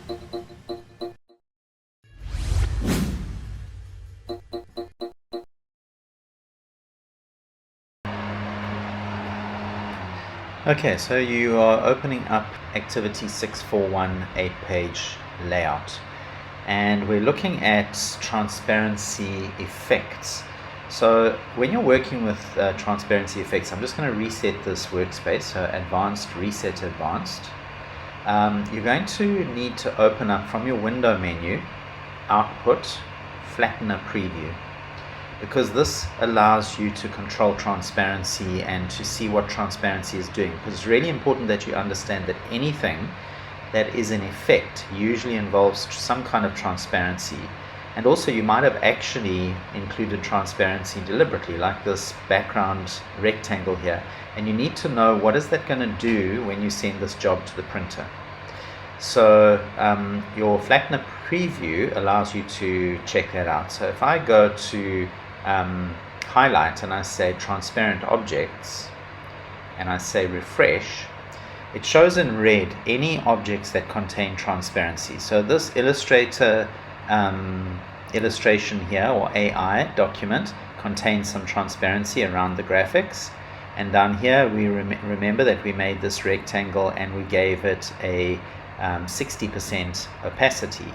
Okay, so you are opening up Activity 641 8-page layout, and we're looking at transparency effects. So when you're working with transparency effects, I'm just going to reset this workspace, so Advanced, Reset Advanced. You're going to need to open up from your window menu, Output, Flattener Preview, because this allows you to control transparency and to see what transparency is doing. Because it's really important that you understand that anything that is in effect usually involves some kind of transparency. And also you might have actually included transparency deliberately, like this background rectangle here. And you need to know what is that going to do when you send this job to the printer. So your Flattener Preview allows you to check that out. So if I go to highlight and I say transparent objects and I say refresh, it shows in red any objects that contain transparency. So this illustration here, or AI document, contains some transparency around the graphics, and down here we remember that we made this rectangle and we gave it a 60% opacity.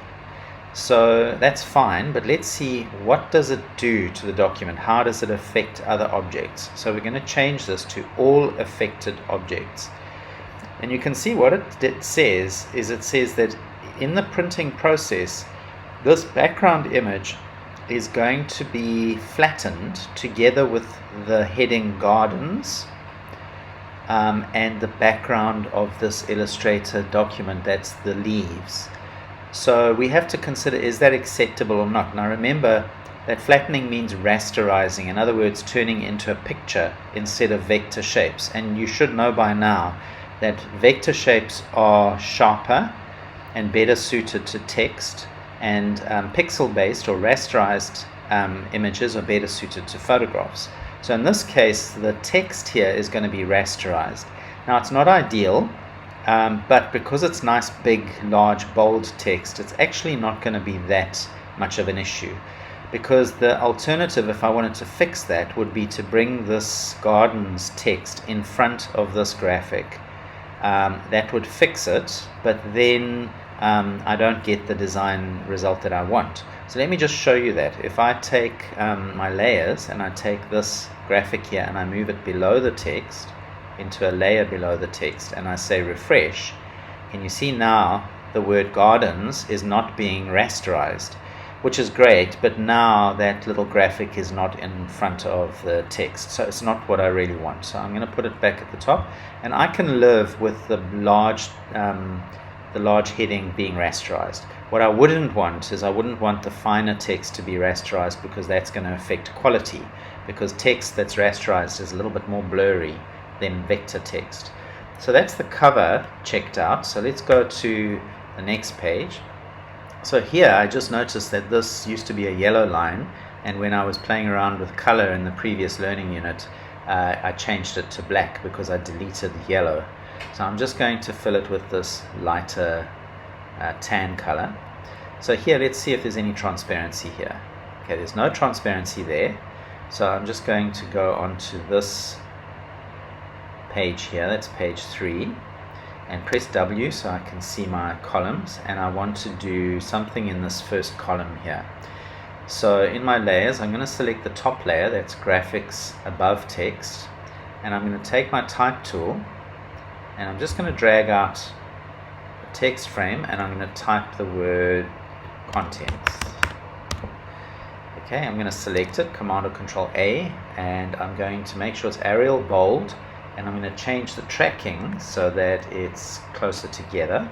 So that's fine, but let's see, what does it do to the document? How does it affect other objects? So we're going to change this to all affected objects. And you can see what it says is, it says that in the printing process, this background image is going to be flattened together with the heading gardens and the background of this Illustrator document, that's the leaves. So we have to consider, is that acceptable or not? Now remember that flattening means rasterizing, in other words turning into a picture instead of vector shapes. And you should know by now that vector shapes are sharper and better suited to text, and pixel based or rasterized images are better suited to photographs. So in this case the text here is going to be rasterized. Now it's not ideal, but because it's nice, big, large, bold text, it's actually not going to be that much of an issue. Because the alternative, if I wanted to fix that, would be to bring this gardens text in front of this graphic. That would fix it, but then I don't get the design result that I want. So let me just show you that. If I take my layers and I take this graphic here and I move it below the text, into a layer below the text, and I say refresh, and you see now the word gardens is not being rasterized, which is great, but now that little graphic is not in front of the text, so it's not what I really want. So I'm going to put it back at the top, and I can live with the large heading being rasterized. What I wouldn't want is, I wouldn't want the finer text to be rasterized, because that's going to affect quality, because text that's rasterized is a little bit more blurry than vector text. So that's the cover checked out. So let's go to the next page. So here I just noticed that this used to be a yellow line, and when I was playing around with color in the previous learning unit, I changed it to black because I deleted yellow. So I'm just going to fill it with this lighter tan color. So here, let's see if there's any transparency here. Okay, there's no transparency there. So I'm just going to go onto this page here, that's page 3, and press W so I can see my columns, and I want to do something in this first column here. So in my layers, I'm going to select the top layer, that's graphics above text, and I'm going to take my type tool and I'm just going to drag out a text frame, and I'm going to type the word contents. Okay, I'm going to select it, Command or Control A, and I'm going to make sure it's Arial bold, and I'm going to change the tracking so that it's closer together,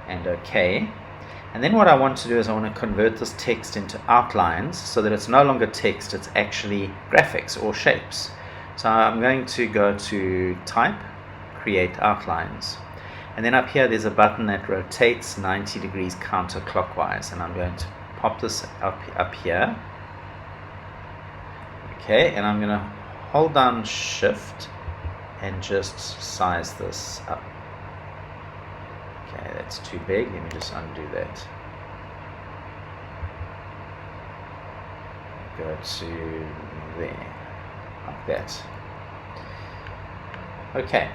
and OK. And then what I want to do is I want to convert this text into outlines so that it's no longer text, it's actually graphics or shapes. So I'm going to go to Type, Create Outlines, and then up here there's a button that rotates 90 degrees counterclockwise, and I'm going to pop this up here. Okay, and I'm going to hold down Shift and just size this up. Okay, that's too big. Let me just undo that. Go to there, like that. Okay,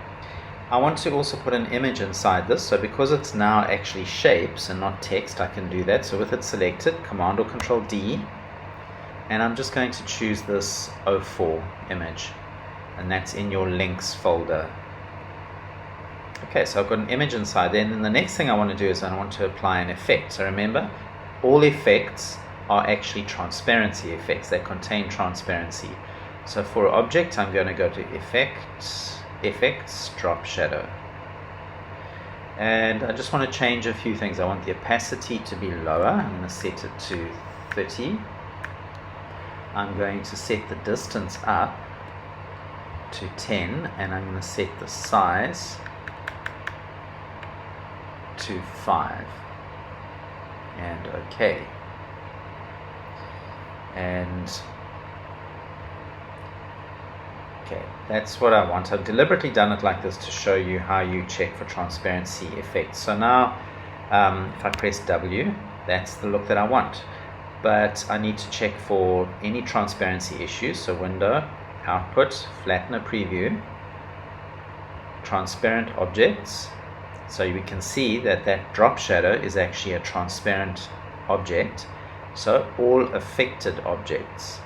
I want to also put an image inside this, so because it's now actually shapes and not text, I can do that. So with it selected, Command or Control D, and I'm just going to choose this 04 image, and that's in your links folder. Okay, so I've got an image inside there, and then the next thing I want to do is I want to apply an effect. So remember, all effects are actually transparency effects. They contain transparency. So for object, I'm going to go to Effects, Drop Shadow. And I just want to change a few things. I want the opacity to be lower. I'm going to set it to 30. I'm going to set the distance up to 10, and I'm going to set the size to 5. And OK. And okay, that's what I want. I've deliberately done it like this to show you how you check for transparency effects. So now if I press W, that's the look that I want. But I need to check for any transparency issues. So Window, Output, Flattener Preview, Transparent Objects. So we can see that that drop shadow is actually a transparent object. So all affected objects.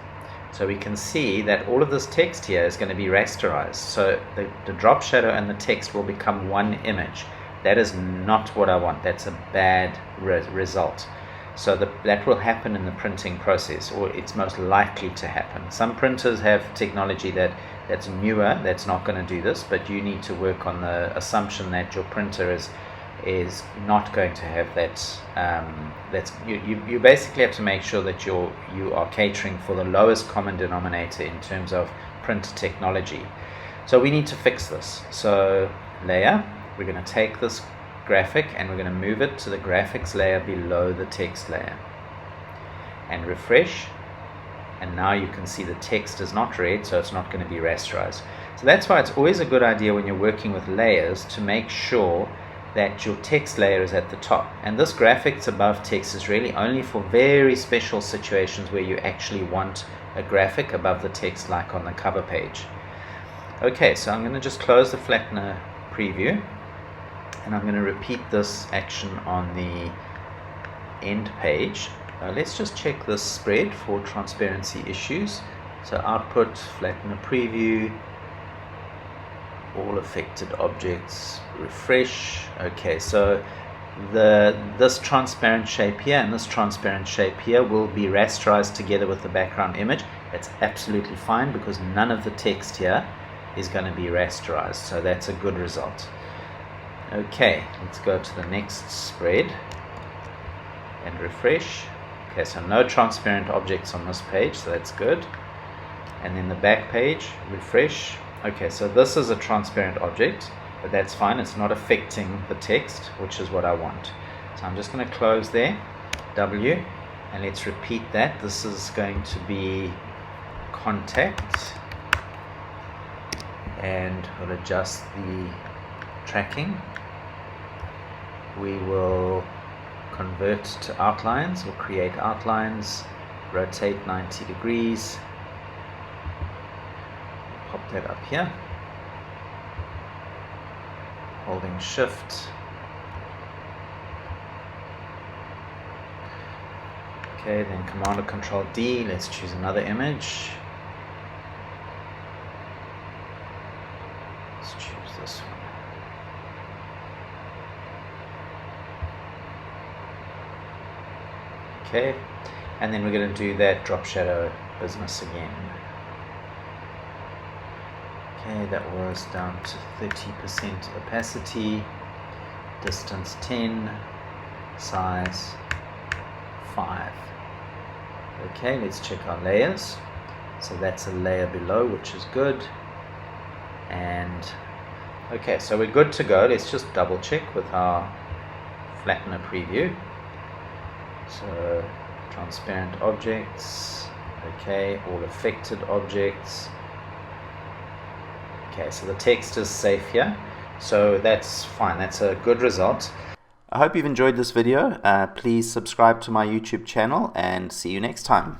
So we can see that all of this text here is going to be rasterized. So the drop shadow and the text will become one image. That is not what I want. That's a bad result. So that will happen in the printing process, or it's most likely to happen. Some printers have technology that's newer, that's not going to do this, but you need to work on the assumption that your printer is not going to have that. You basically have to make sure that you are catering for the lowest common denominator in terms of print technology. So we need to fix this. So layer, we're going to take this graphic and we're going to move it to the graphics layer below the text layer, and refresh, and now you can see the text is not red, so it's not going to be rasterized. So that's why it's always a good idea when you're working with layers to make sure that your text layer is at the top, and this graphics above text is really only for very special situations where you actually want a graphic above the text, like on the cover page. Okay, so I'm going to just close the Flattener Preview, and I'm going to repeat this action on the end page. Let's just check this spread for transparency issues. So Output, Flattener Preview, all affected objects, refresh. Okay, so this transparent shape here and this transparent shape here will be rasterized together with the background image. That's absolutely fine because none of the text here is going to be rasterized, so that's a good result. Okay, let's go to the next spread and refresh. Okay, so no transparent objects on this page, so that's good. And then the back page, refresh. Okay, so this is a transparent object, but that's fine, it's not affecting the text, which is what I want. So I'm just going to close there, W, and let's repeat that. This is going to be contact, and we'll adjust the tracking. We will convert to outlines, we'll create outlines, rotate 90 degrees, pop that up here, holding shift. Okay, then Command or Control D, let's choose another image. Let's choose this one. Okay, and then we're going to do that drop shadow business again. Okay, that was down to 30% opacity, distance 10, size 5. Okay, let's check our layers. So that's a layer below, which is good. And okay, so we're good to go. Let's just double check with our Flattener Preview. So transparent objects, okay, all affected objects. Okay, so the text is safe here, so that's fine, that's a good result. I hope you've enjoyed this video. Please subscribe to my YouTube channel and see you next time.